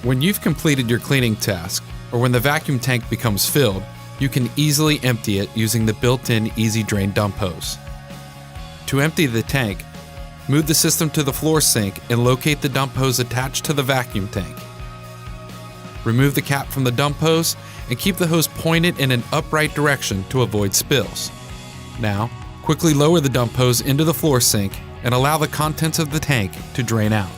When you've completed your cleaning task, or when the vacuum tank becomes filled, you can easily empty it using the built-in Easy Drain dump hose. To empty the tank, move the system to the floor sink and locate the dump hose attached to the vacuum tank. Remove the cap from the dump hose and keep the hose pointed in an upright direction to avoid spills. Now, quickly lower the dump hose into the floor sink and allow the contents of the tank to drain out.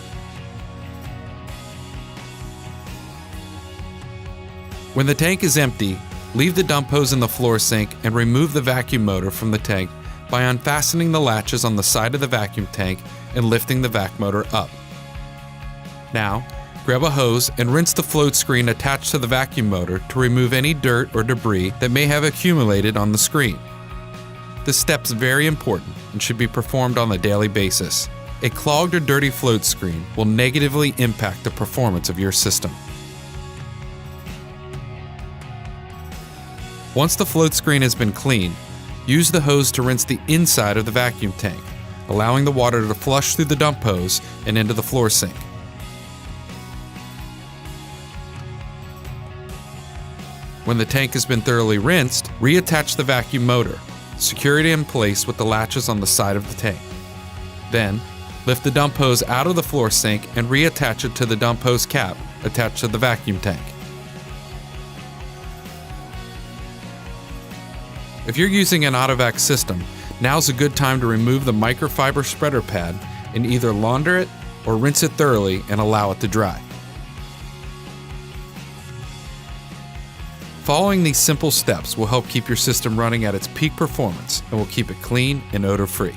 When the tank is empty, leave the dump hose in the floor sink and remove the vacuum motor from the tank by unfastening the latches on the side of the vacuum tank and lifting the vac motor up. Now, grab a hose and rinse the float screen attached to the vacuum motor to remove any dirt or debris that may have accumulated on the screen. This step is very important and should be performed on a daily basis. A clogged or dirty float screen will negatively impact the performance of your system. Once the float screen has been cleaned, use the hose to rinse the inside of the vacuum tank, allowing the water to flush through the dump hose and into the floor sink. When the tank has been thoroughly rinsed, reattach the vacuum motor. Secure it in place with the latches on the side of the tank. Then, lift the dump hose out of the floor sink and reattach it to the dump hose cap attached to the vacuum tank. If you're using an AutoVac system, now's a good time to remove the microfiber spreader pad and either launder it or rinse it thoroughly and allow it to dry. Following these simple steps will help keep your system running at its peak performance and will keep it clean and odor-free.